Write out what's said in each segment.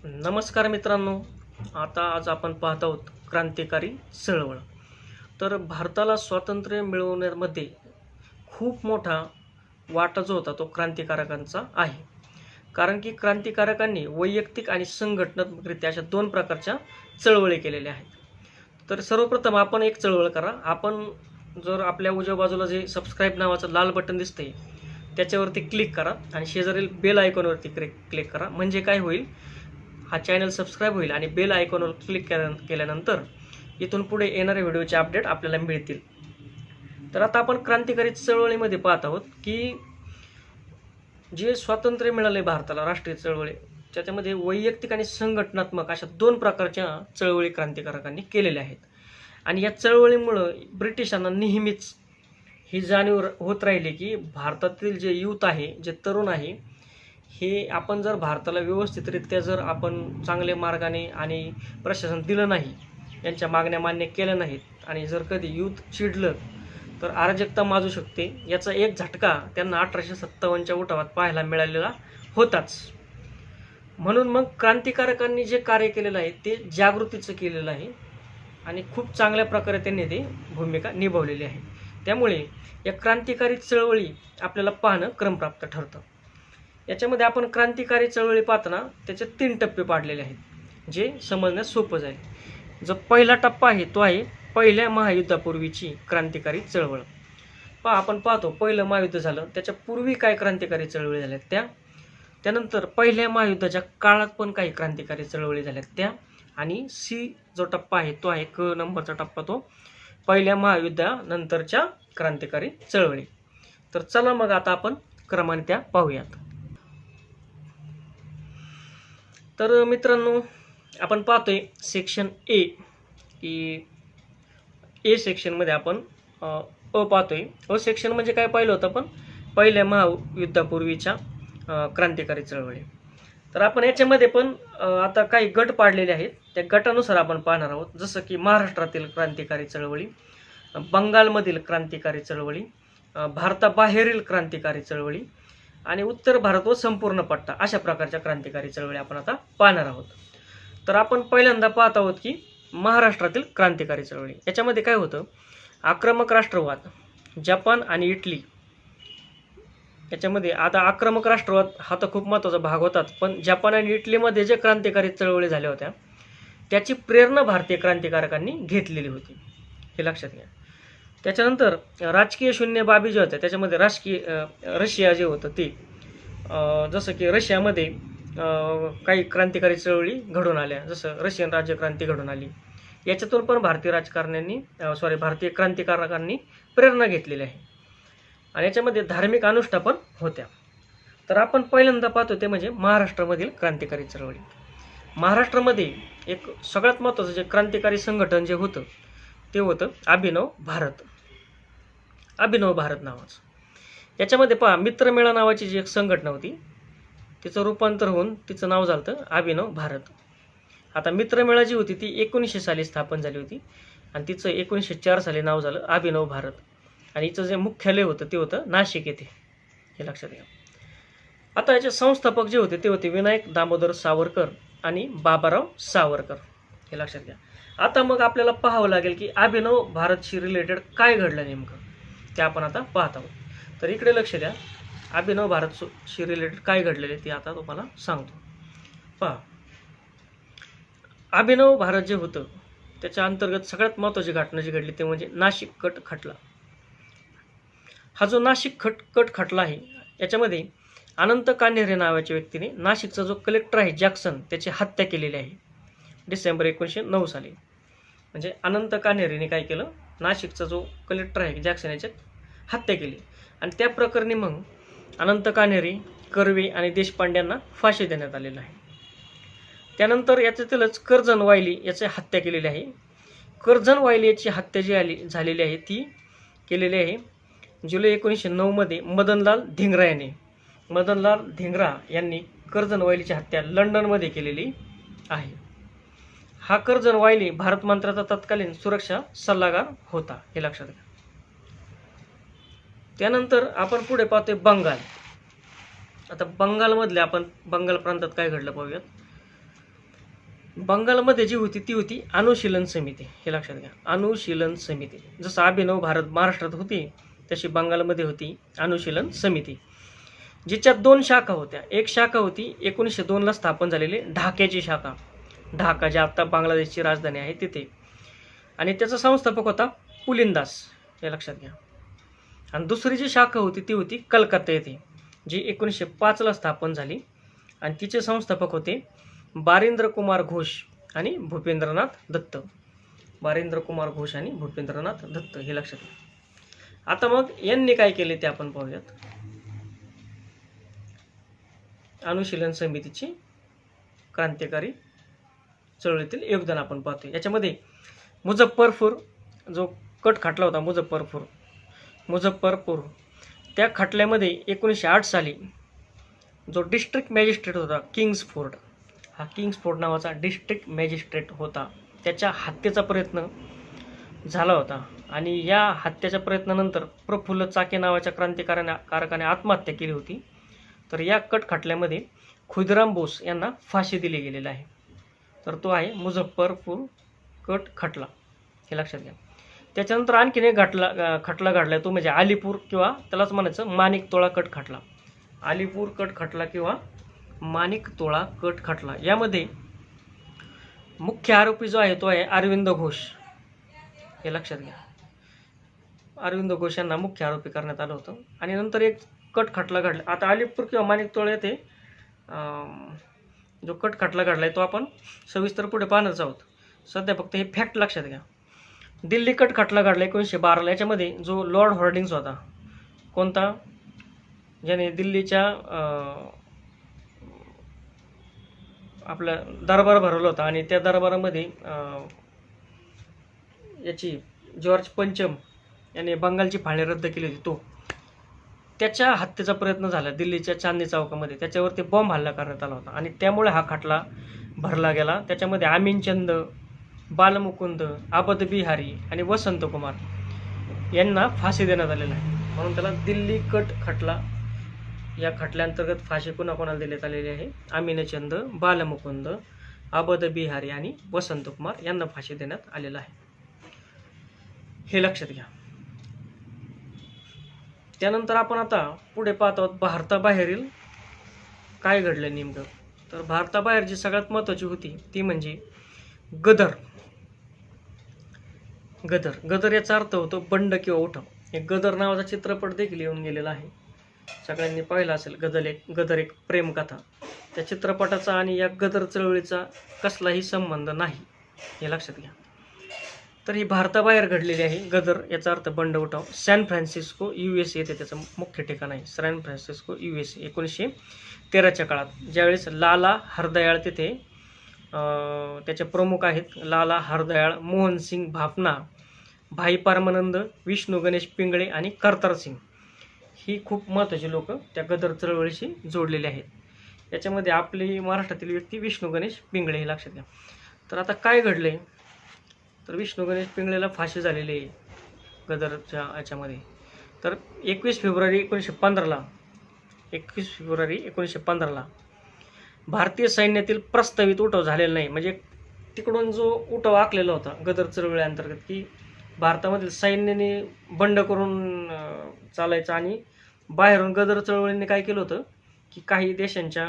नमस्कार मित्रांनो. आज आपण पाहत आहोत क्रांतिकारी चळवळ. तर भारताला स्वातंत्र्य मिळवण्यामध्ये खूप मोठा वाटा जो होता तो क्रांतिकारकांचा आहे. कारण की क्रांतिकारकांनी वैयक्तिक आणि संघटनात्मकरित्या अशा दोन प्रकारच्या चळवळी केलेल्या आहेत. तर सर्वप्रथम आपण एक चळवळ करा. आपण जर आपल्या उजव्या बाजूला जे सबस्क्राईब नावाचं लाल बटन दिसतंय त्याच्यावरती क्लिक करा आणि शेजारील बेल आयकॉनवरती क्लिक करा. म्हणजे काय होईल, हा चॅनल सबस्क्राईब होईल आणि बेल आयकॉनवर क्लिक केल्यानंतर इथून पुढे येणारे व्हिडिओचे अपडेट आपल्याला मिळतील. तर आता आपण क्रांतिकारी चळवळीमध्ये पाहत आहोत की जे स्वातंत्र्य मिळाले भारताला, राष्ट्रीय चळवळी, त्याच्यामध्ये वैयक्तिक आणि संघटनात्मक अशा दोन प्रकारच्या चळवळी क्रांतिकारकांनी केलेल्या आहेत. आणि या चळवळीमुळं ब्रिटिशांना नेहमीच ही जाणीव होत राहिली की भारतातील जे यूथ आहे, जे तरुण आहे, हे आपण जर भारताला व्यवस्थितरित्या जर आपण चांगल्या मार्गाने आणि प्रशासन दिलं नाही, यांच्या मागण्या मान्य केल्या नाहीत आणि जर कधी यूथ चिडलं तर अराजकता माजू शकते. याचा एक झटका त्यांना 1857च्या उठावात पाहायला मिळालेला होताच. म्हणून मग क्रांतिकारकांनी जे कार्य केलेलं आहे ते जागृतीचं केलेलं आहे आणि खूप चांगल्या प्रकारे त्यांनी ते भूमिका निभावलेली आहे. त्यामुळे या क्रांतिकारी चळवळी आपल्याला पाहणं क्रमप्राप्त ठरतं. याच्यामध्ये आपण क्रांतिकारी चळवळी पाहताना त्याचे 3 टप्पे पाडलेले आहेत जे समजण्यास सोपं जाईल. जो पहिला टप्पा आहे तो आहे पहिल्या महायुद्धापूर्वीची क्रांतिकारी चळवळ. आपण पाहतो पहिलं महायुद्ध झालं, त्याच्या पूर्वी काय क्रांतिकारी चळवळी झाल्यात त्यानंतर पहिल्या महायुद्धाच्या काळात पण काही क्रांतिकारी चळवळी झाल्यात आणि सी जो टप्पा आहे तो आहे क नंबरचा टप्पा, तो पहिल्या महायुद्धानंतरच्या क्रांतिकारी चळवळी. तर चला मग आता आपण क्रमाने त्या पाहूयात. तर मित्रांनो, आपण पाहतोय सेक्शन ए की ए सेक्शनमध्ये आपण पाहतोय. सेक्शन म्हणजे काय पाहिलं होतं आपण, पहिल्या महायुद्धापूर्वीच्या क्रांतिकारी चळवळी. तर आपण याच्यामध्ये पण आता काही गट पाडलेले आहेत, त्या गटानुसार आपण पाहणार आहोत. जसं की महाराष्ट्रातील क्रांतिकारी चळवळी, बंगालमधील क्रांतिकारी चळवळी, भारताबाहेरील क्रांतिकारी चळवळी आणि उत्तर भारत व संपूर्ण पट्टा, अशा प्रकारच्या क्रांतिकारी चळवळी आपण आता पाहणार आहोत. तर आपण पहिल्यांदा पाहत आहोत की महाराष्ट्रातील क्रांतिकारी चळवळी. याच्यामध्ये काय होतं, आक्रमक राष्ट्रवाद, जपान आणि इटली. याच्यामध्ये आता आक्रमक राष्ट्रवाद हा तर खूप महत्त्वाचा भाग होताच, पण जपान आणि इटलीमध्ये जे क्रांतिकारी चळवळी झाल्या होत्या त्याची प्रेरणा भारतीय क्रांतिकारकांनी घेतलेली होती, हे लक्षात घ्या. त्याच्यानंतर राजकीय शून्य बाबी जे होत्या त्याच्यामध्ये रशिया जे होतं ते, जसं की रशियामध्ये काही क्रांतिकारी चळवळी घडून आल्या, जसं रशियन राज्यक्रांती घडून आली. याच्यातून पण भारतीय क्रांतिकारकांनी प्रेरणा घेतलेली आहे आणि याच्यामध्ये धार्मिक अनुष्ठा पण होत्या. तर आपण पहिल्यांदा पाहतो ते म्हणजे महाराष्ट्रामधील क्रांतिकारी चळवळी. महाराष्ट्रामध्ये एक सगळ्यात महत्त्वाचं जे क्रांतिकारी संघटन जे होतं ते होतं अभिनव भारत नावाचं. याच्यामध्ये पहा, मित्रमेळा नावाची जी एक संघटना होती तिचं रूपांतर होऊन तिचं नाव झालं अभिनव भारत. आता मित्रमेळा जी होती ती 1900 साली स्थापन झाली होती आणि तिचं 1904 साली नाव झालं अभिनव भारत आणि हिचं जे मुख्यालय होतं ते होतं नाशिक येथे, हे लक्षात घ्या. आता याचे संस्थापक जे होते ते होते विनायक दामोदर सावरकर आणि बाबाराव सावरकर, हे लक्षात घ्या. आता मग आपल्याला पाहावं लागेल की अभिनव भारतशी रिलेटेड काय घडलं नेमकं, ते आपण आता पाहत आहोत. तर इकडे लक्ष द्या, अभिनव भारतशी रिलेटेड काय घडलेले ते आता तुम्हाला सांगतो. पहा, अभिनव भारत जे होतं त्याच्या अंतर्गत सगळ्यात महत्त्वाची घटना जी घडली ते म्हणजे नाशिक कट खटला. हा जो नाशिक कट खटला आहे याच्यामध्ये अनंत कान्हेरे नावाच्या व्यक्तीने नाशिकचा जो कलेक्टर आहे जॅक्सन त्याची हत्या केलेली आहे डिसेंबर 1909 साली. म्हणजे अनंत कान्हेरेने काय केलं, नाशिकचा जो कलेक्टर आहे जॅक्सन याची हत्या केली आणि त्या प्रकरणी मग अनंत कान्हेरे, कर्वे आणि देशपांड्यांना फाशी देण्यात आलेलं आहे. त्यानंतर याच्यातीलच कर्जन वायली याची हत्या केलेली आहे. कर्जन वायली याची हत्या जी झालेली आहे ती केलेली आहे जुलै 1909 मध्ये मदनलाल धिंग्रा यांनी कर्जन वायलीची हत्या लंडनमध्ये केलेली आहे. हा कर्जन वायली भारत मंत्र्याचा तत्कालीन सुरक्षा सल्लागार होता, हे लक्षात घ्या. त्यानंतर आपण पुढे पाहतोय बंगाल. आता बंगालमधले आपण बंगाल प्रांतात काय घडलं पाहूयात. बंगालमध्ये जी होती ती होती अनुशीलन समिती, हे लक्षात घ्या, अनुशीलन समिती. जसं अभिनव भारत महाराष्ट्रात होती तशी बंगालमध्ये होती अनुशीलन समिती, जिच्यात 2 शाखा होत्या. एक शाखा होती 1902ला स्थापन झालेली ढाक्याची शाखा, ढाका जे आता बांगलादेशची राजधानी आहे तिथे, आणि त्याचा संस्थापक होता पुलिंदास, हे लक्षात घ्या. आणि दुसरी जी शाखा होती ती होती कलकत्ता येथे, जी 1905ला स्थापन झाली, आणि तिचे संस्थापक होते बारिंद्र कुमार घोष आणि भूपेंद्रनाथ दत्त. बारिंद्र कुमार घोष आणि भूपेंद्रनाथ दत्त, हे लक्षात घ्या. आता मग यांनी काय केले ते आपण पाहूयात. अनुशीलन समितीची क्रांतिकारी चळवळीतील योगदान आपण पाहतोय. याच्यामध्ये मुझफ्फरपूर जो कट खटला होता, मुझफ्फरपूर त्या खटल्यामध्ये 1908 साली जो डिस्ट्रिक्ट मॅजिस्ट्रेट होता किंग्सफोर्ड, हा किंग्सफोर्ड नावाचा डिस्ट्रिक्ट मॅजिस्ट्रेट होता, त्याच्या हत्येचा प्रयत्न झाला होता. आणि या हत्येच्या प्रयत्नानंतर प्रफुल्ल चाके नावाच्या क्रांतिकारकाने आत्महत्या केली होती. तर या कट खटल्यामध्ये खुदीराम बोस यांना फाशी दिली गेलेली आहे. तर तो आहे मुझफ्फरपूर कट खटला, हे लक्षात घ्या. त्याच्यानंतर आणखीन एक खटला घडला, तो म्हणजे अलीपूर किंवा त्यालाच म्हणायचं माणिकतोळा कट खटला. अलीपूर कट खटला किंवा माणिकतोळा कट खटला. यामध्ये मुख्य आरोपी जो आहे तो आहे अरविंद घोष, हे लक्षात घ्या. अरविंद घोष यांना मुख्य आरोपी करण्यात आलं होतं. आणि नंतर एक कट खटला घडला. आता अलीपूर किंवा माणिकतोळा येथे जो कट खटला घडलाय तो आपण सविस्तर पुढे पाहणारच आहोत. सध्या फक्त हे फॅक्ट लक्षात घ्या. दिल्ली कट खटला घडला 1912ला. याच्यामध्ये जो लॉर्ड हॉर्डिंग्स होता, कोणता, ज्याने दिल्लीच्या आपला दरबार भरवला होता, आणि त्या दरबारामध्ये याची जॉर्ज पंचम याने बंगालची फाळणी रद्द केली होती, तो त्याच्या हत्येचा प्रयत्न झाला दिल्लीच्या चांदणी चौकामध्ये. त्याच्यावरती बॉम्ब हल्ला करण्यात आला होता, आणि त्यामुळे हा खटला भरला गेला. त्याच्यामध्ये अमीनचंद, बालमुकुंद, आबद बिहारी आणि वसंत कुमार यांना फाशी देण्यात आलेला आहे. म्हणून त्याला दिल्ली कट खटला, या खटल्याअंतर्गत फाशी कोणाकोणाला देण्यात आलेली आहे? अमीनचंद, बालमुकुंद, आबद बिहारी आणि वसंत कुमार यांना फाशी देण्यात आलेला आहे, हे लक्षात घ्या. त्यानंतर आपण आता पुढे पाहत आहोत भारताबाहेरील काय घडलं नेमकं. तर भारताबाहेर जी सगळ्यात महत्त्वाची होती ती म्हणजे गदर. गदर याचा अर्थ होतो बंड किंवा उठाव. एक गदर नावाचा चित्रपट देखील येऊन गेलेला आहे, सगळ्यांनी पाहिला असेल. गदर एक प्रेमकथा. त्या चित्रपटाचा आणि या गदर चळवळीचा कसलाही संबंध नाही, हे लक्षात घ्या. तर ही भारताबाहेर घडलेली आहे गदर, याचा अर्थ बंड उठाव. सॅन फ्रान्सिस्को USA येथे त्याचं मुख्य ठिकाण आहे. सॅन फ्रान्सिस्को USA 1913च्या काळात, ज्यावेळेस लाला हरदयाळ तिथे त्याचे प्रमुख आहेत. लाला हरदयाळ, मोहनसिंग भापना, भाई परमानंद, विष्णू गणेश पिंगळे आणि करतार सिंग, ही खूप महत्त्वाची लोक त्या गदर चळवळीशी जोडलेली आहेत. याच्यामध्ये आपली महाराष्ट्रातील व्यक्ती विष्णू गणेश पिंगळे, हे लक्षात घ्या. तर आता काय घडले, तर विष्णू गणेश पिंगळेला फाशी झालेली आहे गदरच्या याच्यामध्ये. तर 21 फेब्रुवारी 1915ला भारतीय सैन्यातील प्रस्तावित उठाव झालेला नाही. म्हणजे तिकडून जो उठाव आखलेला होता गदर चळवळी अंतर्गत, की भारतामधील सैन्याने बंड करून चालायचं, आणि बाहेरून गदर चळवळीने काय केलं होतं की काही देशांच्या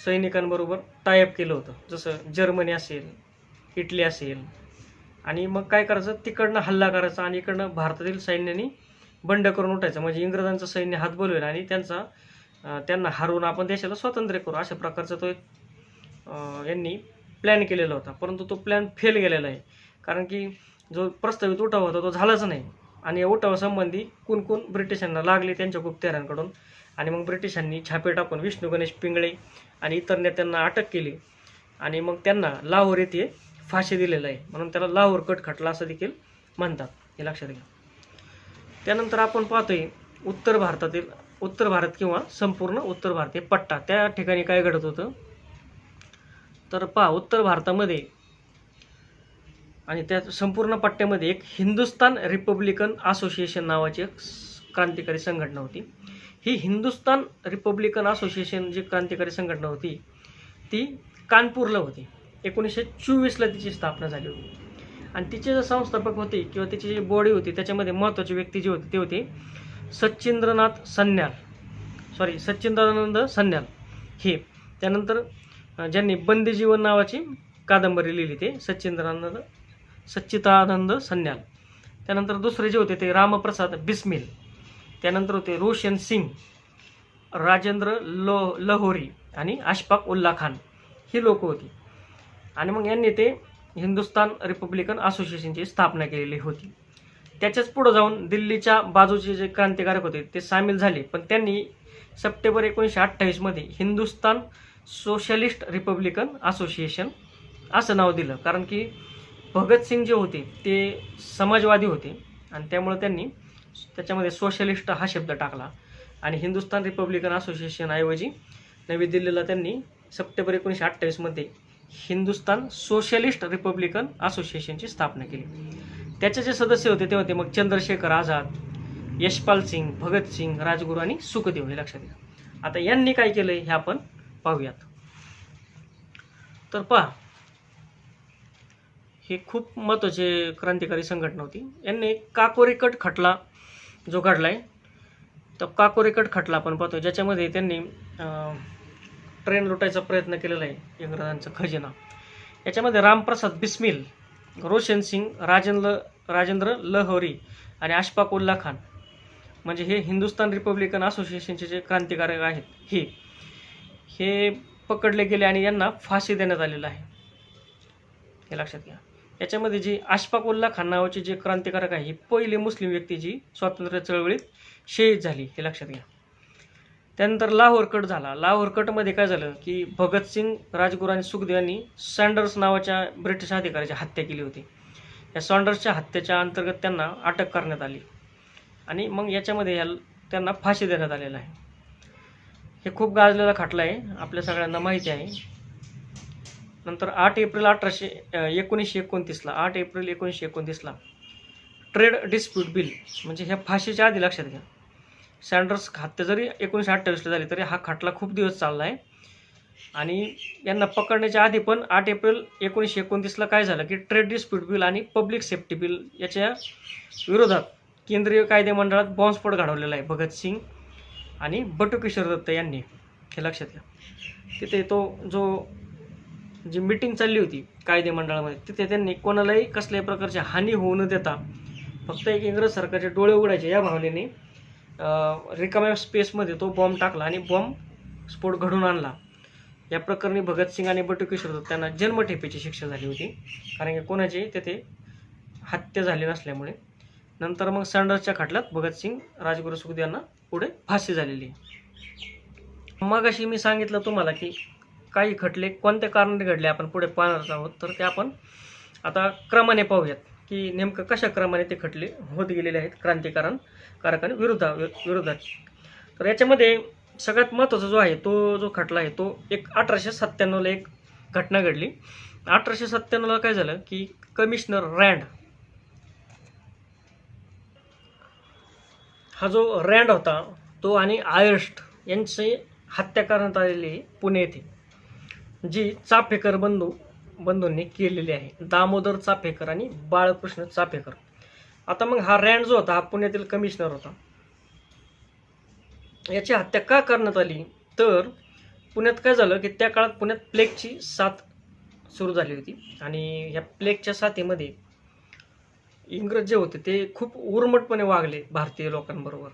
सैनिकांबरोबर टायअप केलं होतं, जसं जर्मनी असेल, इटली असेल. आणि मग काय करायचं, तिकडनं हल्ला करायचा आणि इकडनं भारतातील सैन्याने बंड करून उठायचं. म्हणजे इंग्रजांचं सैन्य हात बोलवेल आणि त्यांना हरवून आपण देशाला स्वातंत्र्य करू, अशा प्रकारचा तो एक यांनी प्लॅन केलेला होता. परंतु तो प्लॅन फेल गेलेला आहे, कारण की जो प्रस्तावित उठाव होता तो झालाच नाही. आणि या उठावासंबंधी कोण ब्रिटिशांना लागले त्यांच्या गुप्तहेरांकडून, आणि मग ब्रिटिशांनी छापे टाकून विष्णू गणेश पिंगळे आणि इतर नेत्यांना अटक केली, आणि मग त्यांना लाहोर येथे फाशी दिलेलं आहे. म्हणून त्याला लाहोर कट खटला असं देखील म्हणतात, हे लक्षात घ्या. त्यानंतर आपण पाहतोय उत्तर भारत किंवा संपूर्ण उत्तर भारतीय पट्टा, त्या ठिकाणी काय घडत होतं. तर पहा, उत्तर भारतामध्ये आणि त्या संपूर्ण पट्ट्यामध्ये एक हिंदुस्तान रिपब्लिकन असोसिएशन नावाची एक क्रांतिकारी संघटना होती. ही हिंदुस्तान रिपब्लिकन असोसिएशन जी क्रांतिकारी संघटना होती ती कानपूरला होती. 1924ला तिची स्थापना झाली होती. आणि तिचे जे संस्थापक होते किंवा तिची जी बॉडी होती त्याच्यामध्ये महत्त्वाची व्यक्ती जी होती ते होते सच्चिदानंद सन्याल हे. त्यानंतर ज्यांनी बंदी जीवन नावाची कादंबरी लिहिली ते सच्चिदानंद सन्याल. त्यानंतर दुसरे जे होते ते रामप्रसाद बिस्मिल. त्यानंतर होते रोशन सिंग, राजेंद्र लहोरी आणि अशफाक उल्ला खान ही लोक होती. आणि मग यांनी ते हिंदुस्तान रिपब्लिकन असोसिएशनची स्थापना केलेली होती. त्याच्याच पुढे जाऊन दिल्लीच्या बाजूचे जे क्रांतिकारक होते ते सामील झाले, पण त्यांनी सप्टेंबर 1928मध्ये हिंदुस्तान सोशलिस्ट रिपब्लिकन असोसिएशन असं नाव दिलं. कारण की भगतसिंग जे होते ते समाजवादी होते आणि त्यामुळे त्यांनी त्याच्यामध्ये सोशलिस्ट हा शब्द टाकला आणि हिंदुस्तान रिपब्लिकन असोसिएशन ऐवजी नवी दिल्लीला त्यांनी सप्टेंबर 1928मध्ये हिंदुस्तान सोशलिस्ट रिपब्लिकन असोसिएशनची स्थापना केली. त्याचे जे सदस्य होते ते होते मग चंद्रशेखर आझाद, यशपाल सिंग, भगतसिंग, राजगुरू आणि सुखदेव हे लक्षात घ्या. आता यांनी काय केलंय हे आपण पाहूयात. तर पहा, हे खूप महत्त्वाचे क्रांतिकारी संघटना होती. यांनी काकोरी कट खटला जो घडलाय तो काकोरी कट खटला आपण पाहतो, ज्याच्यामध्ये त्यांनी ट्रेन लुटायचा प्रयत्न केलेला आहे इंग्रजांचा खजिना. याच्यामध्ये रामप्रसाद बिस्मिल, रोशन सिंग, राजेंद्र लहोरी आणि अशफाक उल्ला खान म्हणजे हे हिंदुस्तान रिपब्लिकन असोसिएशनचे जे क्रांतिकारक आहेत हे पकडले गेले आणि यांना फाशी देण्यात आलेलं आहे हे लक्षात घ्या. याच्यामध्ये जी अशफाक उल्ला खान नावाची जे क्रांतिकारक आहे ही पहिली मुस्लिम व्यक्ती जी स्वातंत्र्य चळवळीत शहीद झाली हे लक्षात घ्या. त्यानंतर लाहोर कट झाला. लाहोर कटमध्ये काय झालं की भगतसिंग, राजगुरू आणि सुखदेव यांनी सँडर्स नावाच्या ब्रिटिश अधिकाऱ्याची हत्या केली होती. या सँडर्सच्या हत्येच्या अंतर्गत त्यांना अटक करण्यात आली आणि मग याच्यामध्ये त्यांना फाशी देण्यात आलेला आहे. हे खूप गाजलेला खटला आहे, आपल्या सगळ्यांना माहिती आहे. नंतर 8 एप्रिल 1929ला 8 एप्रिल 1929ला ट्रेड डिस्प्यूट बिल म्हणजे ह्या फाशीच्या आधी लक्षात घ्या, सँडर्स हत्या जरी 1928ला झाली तरी हा खटला खूप दिवस चालला आहे. आणि यांना पकडण्याच्या आधी पण 8 एप्रिल 1929ला काय झालं की ट्रेड डिस्प्यूट बिल आणि पब्लिक सेफ्टी बिल याच्या विरोधात केंद्रीय कायदे मंडळात बॉम्बस्फोट घडवलेला आहे भगतसिंग आणि बटुकेश्वर दत्त यांनी हे लक्षात घ्या. तिथे जी मीटिंग चालली होती कायदे मंडळामध्ये तिथे त्यांनी कोणालाही कसल्याही प्रकारची हानी होऊ न देता फक्त एक इंग्रज सरकारचे डोळे उघडायचे या भावनेने रिकाम्या स्पेसमध्ये तो बॉम्ब टाकला आणि बॉम्ब स्फोट घडून आणला. या प्रकरणी भगतसिंग आणि बटुकेश्वर दत्त यांना जन्मठेपेची शिक्षा झाली होती, कारण की कोणाची तेथे हत्या झाली नसल्यामुळे. नंतर मग सँडर्सच्या खटल्यात भगतसिंग, राजगुरू, सुखदेव यांना पुढे फाशी झालेली आहे. मग अशी मी सांगितलं तुम्हाला की काही खटले कोणत्या कारणाने घडले आपण पुढे पाहणार आहोत, तर ते आपण आता क्रमाने पाहूयात की नेमकं कशा क्रमाने ते खटले होत गेलेले आहेत क्रांतिकारकांनी विरोधात. तर याच्यामध्ये सगळ्यात महत्त्वाचा जो आहे जो खटला आहे तो 1897ला एक घटना घडली. 1897ला काय झालं की कमिशनर रँड हा जो रँड होता तो आणि आयर्स्ट यांची हत्या करण्यात आलेली आहे पुणे येथे, जी चाफेकर बंधूंनी केलेली आहे. दामोदर चाफेकर आणि बाळकृष्ण चाफेकर. आता मग हा रँड जो होता हा पुण्यातील कमिशनर होता. याची हत्या का करण्यात आली तर पुण्यात काय झालं की त्या काळात पुण्यात प्लेगची साथ सुरू झाली होती आणि ह्या प्लेगच्या साथीमध्ये इंग्रज जे होते ते खूप उर्मटपणे वागले भारतीय लोकांबरोबर,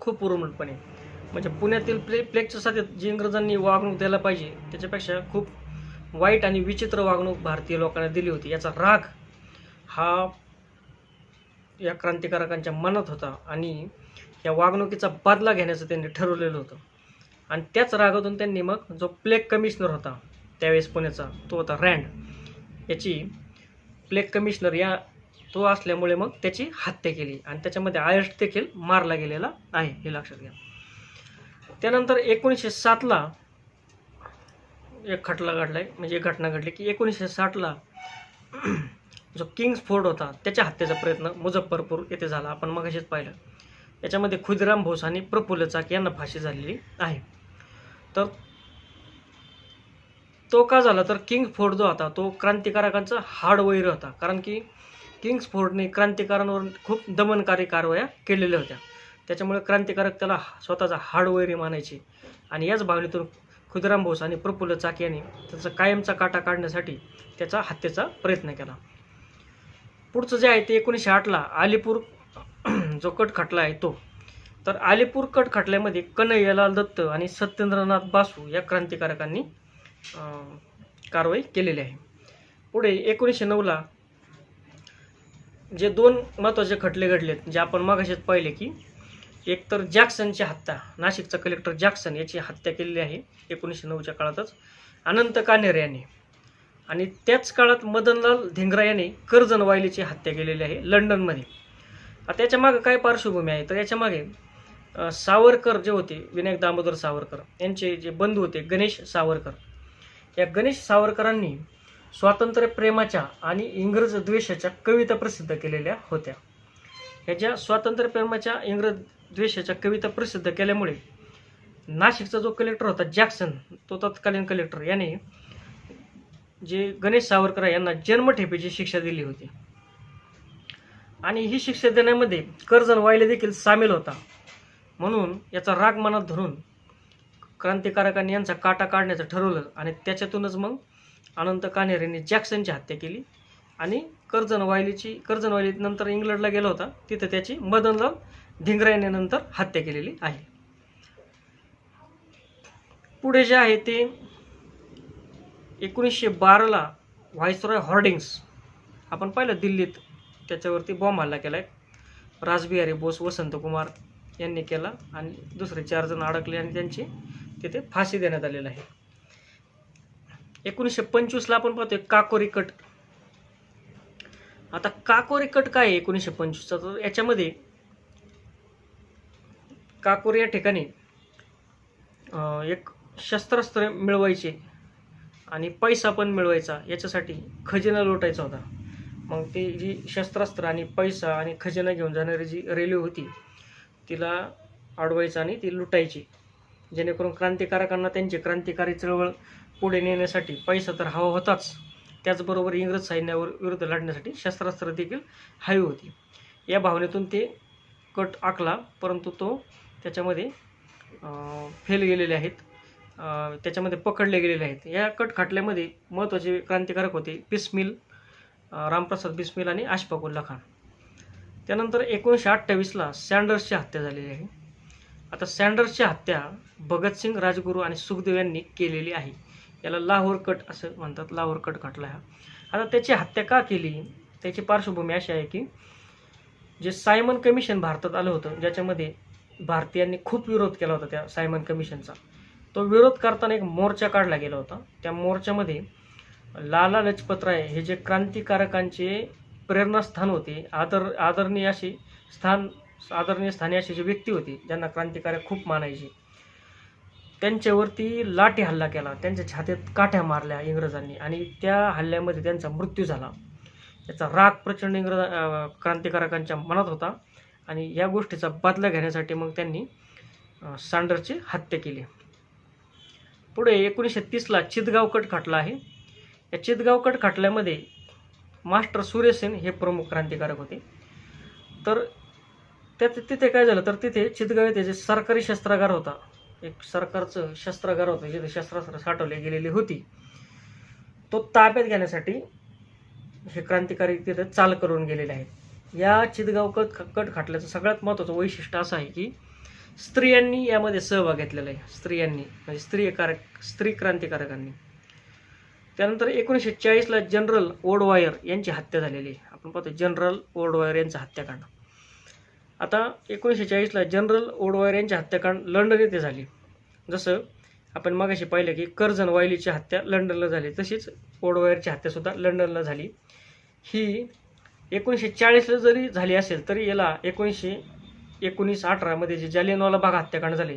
खूप उर्मटपणे. म्हणजे पुण्यातील प्लेगच्या साथीत जी इंग्रजांनी वागणूक द्यायला पाहिजे त्याच्यापेक्षा खूप वाईट आणि विचित्र वागणूक भारतीय लोकांना दिली होती. याचा राग हा या क्रांतिकारकांच्या मनात होता आणि या वागणुकीचा बदला घेण्याचं त्यांनी ठरवलेलं होतं. आणि त्याच रागातून त्यांनी मग जो प्लेग कमिशनर होता त्यावेळेस पुण्याचा तो होता रँड, याची प्लेग कमिशनर तो असल्यामुळे मग त्याची हत्या केली आणि त्याच्यामध्ये आयर्स्ट देखील मारला गेलेला आहे हे लक्षात घ्या. त्यानंतर 1907ला एक खटला घडलाय, म्हणजे एक घटना घडली की 1960ला जो किंग्स फोर्ट होता त्याच्या हत्येचा प्रयत्न मुझफ्फरपूर येथे झाला. आपण मगाशीच पाहिलं. याच्यामध्ये खुदिराम बोस आणि प्रफुल्ल चाकी यांना फाशी झालेली आहे. तर तो का झाला तर किंग्सफोर्ड जो होता तो क्रांतिकारकांचा हाडवैर होता, कारण की किंग्सफोर्डने क्रांतिकारांवर खूप दमनकारी कारवाया केलेल्या होत्या. त्याच्यामुळे क्रांतिकारक त्याला स्वतःचा हाडवैरी मानायचे. आणि याच भावनेतून खुदिराम बोस आणि प्रफुल्ल चाकी यांनी त्याचा कायमचा काटा काढण्यासाठी त्याचा हत्येचा प्रयत्न केला. पुढचं जे आहे ते 1908ला अलीपूर जो कट खटला आहे तो. तर अलीपूर कट खटल्यामध्ये कन्हैयालाल दत्त आणि सत्येंद्रनाथ बासू या क्रांतिकारकांनी कारवाई केलेली आहे. पुढे 1909ला जे 2 महत्त्वाचे खटले घडलेत, जे आपण मागाशीच पाहिले की एक तर जॅक्सनची हत्या, नाशिकचा कलेक्टर जॅक्सन याची हत्या केलेली आहे 1909च्या काळातच अनंत कान्हेरे यांनी. आणि त्याच काळात मदनलाल धिंगरा यांनी कर्जन वायलीची हत्या केलेली आहे लंडनमध्ये. आता याच्या मागे काय पार्श्वभूमी आहे, तर याच्या मागे सावरकर जे होते, विनायक दामोदर सावरकर यांचे जे बंधू होते गणेश सावरकर, या गणेश सावरकरांनी स्वातंत्र्य प्रेमाच्या आणि इंग्रज द्वेषाच्या कविता प्रसिद्ध केलेल्या होत्या. ह्या ज्या स्वातंत्र्य प्रेमाच्या इंग्रज द्वेषाच्या कविता प्रसिद्ध केल्यामुळे नाशिकचा जो कलेक्टर होता जॅक्सन, तो तत्कालीन कलेक्टर, याने जे गणेश सावरकर यांना जन्मठेपेची शिक्षा दिली होती. आणि ही शिक्षा देण्यामध्ये कर्जन वायले देखील सामील होता. म्हणून याचा राग मनात धरून क्रांतिकारकांनी यांचा काटा काढण्याचं ठरवलं आणि त्याच्यातूनच मग अनंत कान्हेरेंनी जॅक्सनची हत्या केली. आणि कर्जन वायली नंतर इंग्लंडला गेला होता, तिथे त्याची मदनलाल धिंगरा यांनी नंतर हत्या केलेली आहे. पुढे जे आहे ते 1912ला व्हाईसरॉय हॉर्डिंग्स आपण पाहिलं दिल्लीत, त्याच्यावरती बॉम्ब हल्ला केला आहे. रासबिहारी बोस, वसंत कुमार यांनी केला आणि दुसरे 4 जण अडकले आणि त्यांची तिथे फाशी देण्यात आलेली आहे. 1925ला आपण पाहतोय काकोरी कट. आता काकोरी कट काय आहे 1925चा, तर याच्यामध्ये काकोरी या ठिकाणी एक शस्त्रास्त्र मिळवायचे आणि पैसा पण मिळवायचा, याच्यासाठी खजिना लुटायचा होता. मग ती जी शस्त्रास्त्र आणि पैसा आणि खजिना घेऊन जाणारी जी रेल्वे होती तिला अडवायचं आणि ती लुटायची, जेणेकरून क्रांतिकारकांना त्यांची क्रांतिकारी चळवळ पुढे नेण्यासाठी पैसा तर हवा होताच, त्याचबरोबर इंग्रज सैन्यावर विरुद्ध लढण्यासाठी शस्त्रास्त्र देखील हवी होती. या भावनेतून ते कट आखला, परंतु तो त्याच्यामध्ये फेल गेलेले आहेत, त्याच्यामध्ये पकडले गेलेले आहेत. या कट खटल्यामध्ये महत्त्वाचे क्रांतिकारक होते बिस्मिल, रामप्रसाद बिस्मिल आणि अशफाक उल्ला खान. त्यानंतर 1928ला सँडर्सची हत्या झालेली आहे. आता सँडर्सची हत्या भगतसिंग, राजगुरू आणि सुखदेव यांनी केलेली आहे. याला लाहोर कट असं म्हणतात, लाहोर कट खटला हा. आता त्याची हत्या का केली, त्याची पार्श्वभूमी अशी आहे की जे सायमन कमिशन भारतात आलं होतं, ज्याच्यामध्ये भारतीयांनी खूप विरोध केला होता त्या सायमन कमिशनचा, तो विरोध करताना एक मोर्चा काढला गेला होता. त्या मोर्चामध्ये लाला लजपत राय हे जे क्रांतिकारकांचे प्रेरणास्थान होते, आदरणीय स्थानी अशी जी व्यक्ती होती ज्यांना क्रांतिकारक खूप मानायचे, त्यांच्यावरती लाठी हल्ला केला, त्यांच्या छातीत काठ्या मारल्या इंग्रजांनी आणि त्या हल्ल्यामध्ये त्यांचा मृत्यू झाला. याचा राग प्रचंड क्रांतिकारकांच्या मनात होता आणि या गोष्टीचा बदला घेण्यासाठी मग त्यांनी सँडर्सची हत्या केली. पुढे 1930ला चितगाव कट खटला आहे. या चितगाव कट खटल्यामध्ये मास्टर सूर्यसेन हे प्रमुख क्रांतिकारक होते. तर तिथे काय झालं, तर तिथे चितगाव येथे जे सरकारी शस्त्रागार होता, एक सरकारचं शस्त्रागार होतं जिथे शस्त्रास्त्र साठवले गेलेली होती, तो ताब्यात घेण्यासाठी हे क्रांतिकारी तिथे चाल करून गेलेले आहेत. या चितगाव कट खटल्याचं सगळ्यात महत्त्वाचं वैशिष्ट्य असं आहे की स्त्रियांनी यामध्ये सहभाग घेतलेला आहे, स्त्रियांनी म्हणजे स्त्री क्रांतिकारकांनी. त्यानंतर 1940ला जनरल ओडवायर यांची हत्या झालेली आहे. आपण पाहतो जनरल ओडवायर यांचं हत्याकांड. आता 1940ला जनरल ओडवायर यांची हत्याकांड लंडन येथे झाली. जसं आपण मगाशी पाहिलं की कर्जन वायलीची हत्या लंडनला झाली, तशीच ओडवायरची हत्यासुद्धा लंडनला झाली. ही 1940ला जरी झाली असेल तरी याला 1919-18 मध्ये जे जालियनवाला बाग हत्याकांड झाले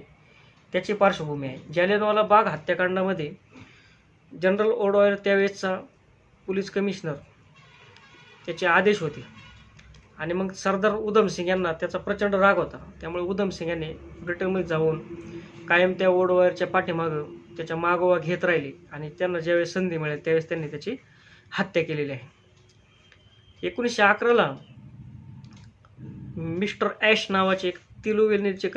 त्याची पार्श्वभूमी आहे. जालियनवाला बाग हत्याकांडामध्ये जनरल ओडवायर त्यावेळेसचा पोलीस कमिशनर त्याचे आदेश होते आणि मग सरदार उधम सिंग यांना त्याचा प्रचंड राग होता. त्यामुळे उधम सिंग यांनी ब्रिटनमध्ये जाऊन कायम त्या ओडवायरच्या पाठीमागं त्याच्या मागोवा घेत राहिले आणि त्यांना ज्यावेळेस संधी मिळेल त्यावेळेस त्यांनी त्याची हत्या केलेली आहे. 1911ला मिस्टर ॲश नावाचे एक तिरुवेल्लीचे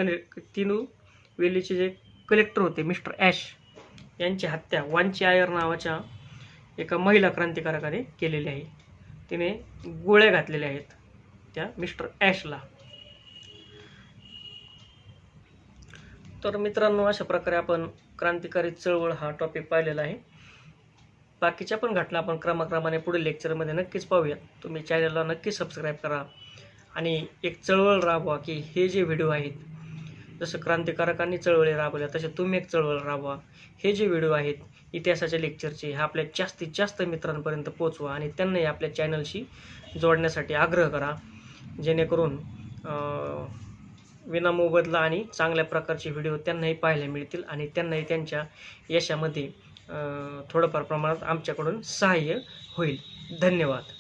जे कलेक्टर होते मिस्टर ॲश यांची हत्या वांची आयर नावाच्या एका महिला क्रांतिकारकाने केलेली आहे. तिने गोळ्या घातलेल्या आहेत त्या मिस्टर ॲशला. तर मित्रांनो, अशा प्रकारे आपण क्रांतिकारी चळवळ हा टॉपिक पाहिलेला आहे. बाकीच्या पण घटना आपण क्रमाक्रमाने पुढील लेक्चरमध्ये नक्कीच पाहूयात. तुम्ही चॅनलला नक्की सबस्क्राईब करा आणि एक चळवळ राबवा की हे जे व्हिडिओ आहेत, जसं क्रांतिकारकांनी चळवळी राबवल्या तसे तुम्ही एक चळवळ राबवा. हे जे व्हिडिओ आहेत इतिहासाच्या लेक्चरचे हा आपल्या जास्तीत जास्त मित्रांपर्यंत पोचवा आणि त्यांनाही आपल्या चॅनलशी जोडण्यासाठी आग्रह करा, जेणेकरून विनामोबदला आणि चांगल्या प्रकारचे व्हिडिओ त्यांनाही पाहायला मिळतील आणि त्यांनाही त्यांच्या यशामध्ये थोडंफार प्रमाणात आमच्याकडून सहाय्य होईल. धन्यवाद.